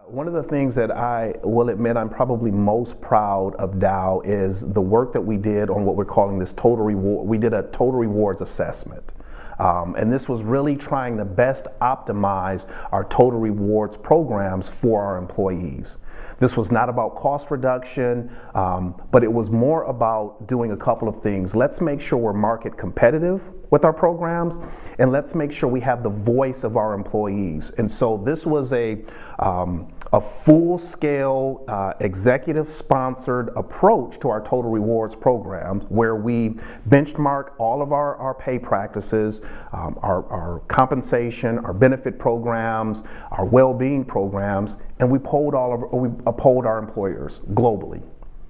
One of the things that I will admit I'm probably most proud of Dow is the work that we did on what we're calling this total reward. We did a total rewards assessment. And this was really trying to best optimize our total rewards programs for our employees. This was not about cost reduction, but it was more about doing a couple of things. Let's make sure we're market competitive with our programs, and let's make sure we have the voice of our employees. And so this was a full-scale executive-sponsored approach to our total rewards programs, where we benchmark all of our pay practices, our compensation, our benefit programs, our well-being programs, and we polled our employers globally.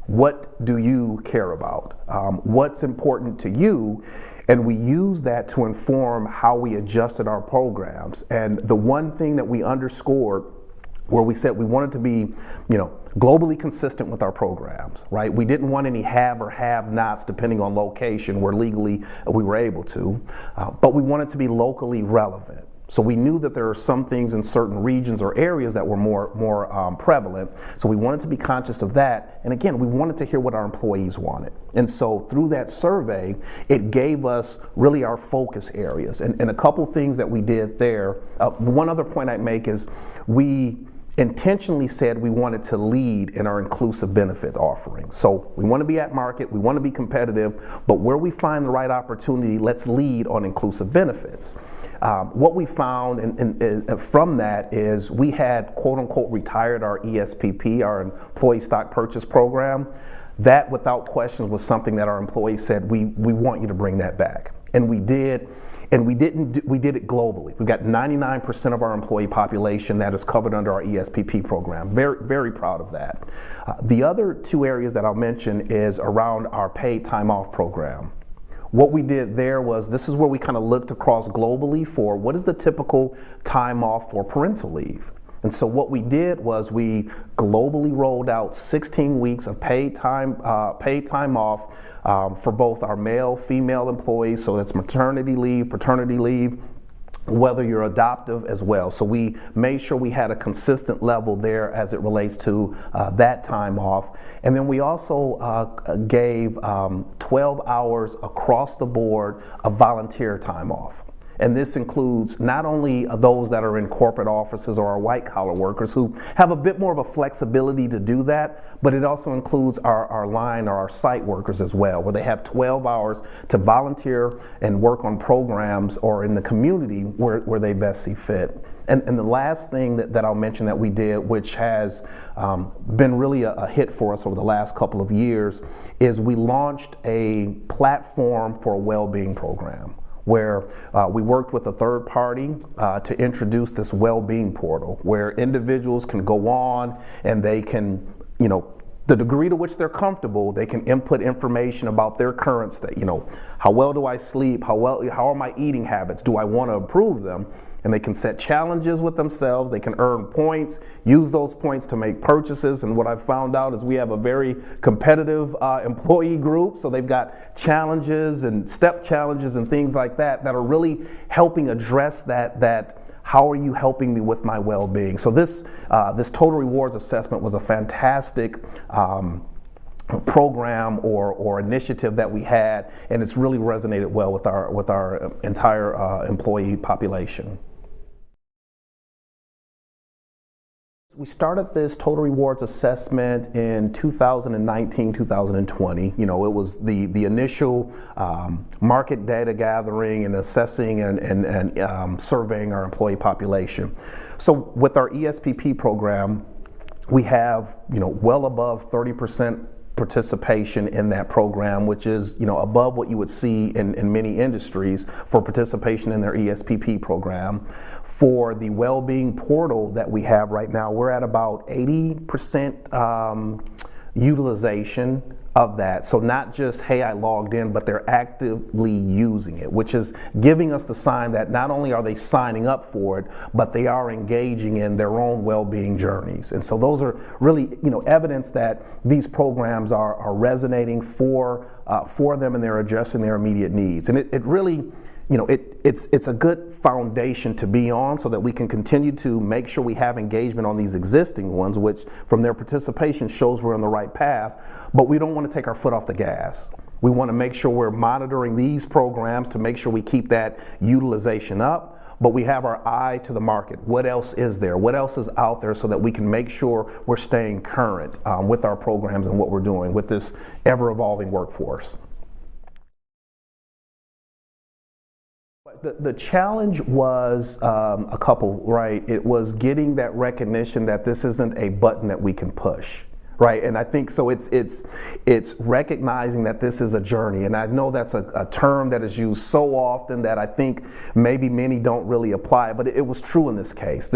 What do you care about? What's important to you? And we used that to inform how we adjusted our programs. And the one thing that we underscored, where we said we wanted to be, globally consistent with our programs, right? We didn't want any have or have-nots depending on location where legally we were able to, but we wanted to be locally relevant. So we knew that there are some things in certain regions or areas that were more prevalent. So we wanted to be conscious of that. And again, we wanted to hear what our employees wanted. And so through that survey, it gave us really our focus areas. And a couple things that we did there. One other point I'd make is we intentionally said we wanted to lead in our inclusive benefit offering. So we want to be at market, we want to be competitive, but where we find the right opportunity, let's lead on inclusive benefits. What we found from that is we had quote unquote retired our ESPP, our employee stock purchase program. That without question was something that our employees said, we want you to bring that back. And we did. And we did it globally. We've got 99% of our employee population that is covered under our ESPP program. Very, very proud of that. The other two areas that I'll mention is around our paid time off program. What we did there was, this is where we kind of looked across globally for what is the typical time off for parental leave. And so what we did was we globally rolled out 16 weeks of paid time off for both our male, female employees. So that's maternity leave, paternity leave, whether you're adoptive as well. So we made sure we had a consistent level there as it relates to that time off. And then we also gave 12 hours across the board of volunteer time off. And this includes not only those that are in corporate offices or our white collar workers who have a bit more of a flexibility to do that, but it also includes our line or our site workers as well, where they have 12 hours to volunteer and work on programs or in the community where they best see fit. And the last thing that I'll mention that we did, which has been really a hit for us over the last couple of years, is we launched a platform for a well-being program, where we worked with a third party to introduce this well-being portal where individuals can go on and they can, the degree to which they're comfortable, they can input information about their current state. How well do I sleep? How are my eating habits? Do I want to improve them? And they can set challenges with themselves. They can earn points, use those points to make purchases. And what I've found out is we have a very competitive employee group. So they've got challenges and step challenges and things like that are really helping address that how are you helping me with my well-being? So this total rewards assessment was a fantastic program or initiative that we had, and it's really resonated well with our entire employee population. We started this total rewards assessment in 2019, 2020. It was the initial market data gathering and assessing and surveying our employee population. So with our ESPP program, we have well above 30% participation in that program, which is above what you would see in many industries for participation in their ESPP program. For the well-being portal that we have right now, we're at about 80% utilization of that. So not just, hey, I logged in, but they're actively using it, which is giving us the sign that not only are they signing up for it, but they are engaging in their own well-being journeys. And so those are really, evidence that these programs are resonating for them, and they're addressing their immediate needs. And it really it's a good foundation to be on so that we can continue to make sure we have engagement on these existing ones, which from their participation shows we're on the right path, but we don't want to take our foot off the gas. We want to make sure we're monitoring these programs to make sure we keep that utilization up, but we have our eye to the market. What else is there? What else is out there so that we can make sure we're staying current with our programs and what we're doing with this ever-evolving workforce. The challenge was a couple, right? It was getting that recognition that this isn't a button that we can push. Right, and I think so. It's recognizing that this is a journey, and I know that's a term that is used so often that I think maybe many don't really apply. But it was true in this case.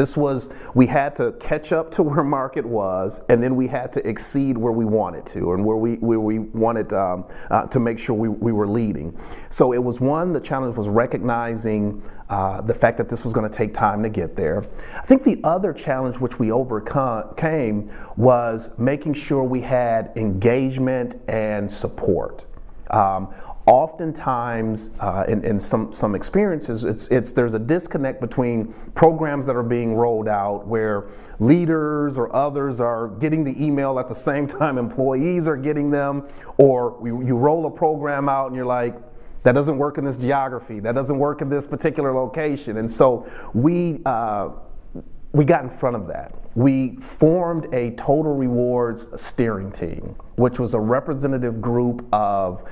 We had to catch up to where market was, and then we had to exceed where we wanted to, and where we wanted to make sure we were leading. So it was the challenge was recognizing the fact that this was going to take time to get there. I think the other challenge which we overcame was making sure we had engagement and support. Oftentimes, in some experiences, there's a disconnect between programs that are being rolled out where leaders or others are getting the email at the same time employees are getting them, or you roll a program out and you're like, that doesn't work in this geography. That doesn't work in this particular location. And so we got in front of that. We formed a total rewards steering team, which was a representative group of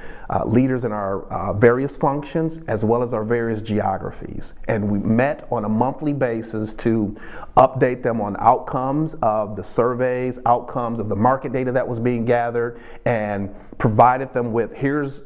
leaders in our various functions as well as our various geographies. And we met on a monthly basis to update them on outcomes of the surveys, outcomes of the market data that was being gathered, and provided them with here's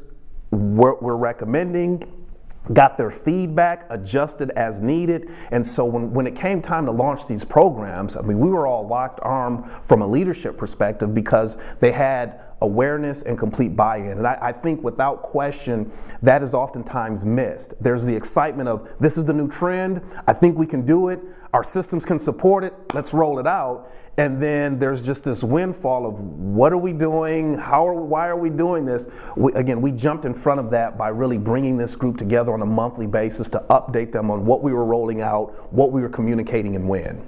what we're recommending, got their feedback, adjusted as needed. And so when it came time to launch these programs, I mean, we were all locked arm from a leadership perspective because they had awareness and complete buy-in. And I think without question, that is oftentimes missed. There's the excitement of, this is the new trend, I think we can do it, our systems can support it, let's roll it out. And then there's just this windfall of what are we doing? Why are we doing this? We jumped in front of that by really bringing this group together on a monthly basis to update them on what we were rolling out, what we were communicating, and when.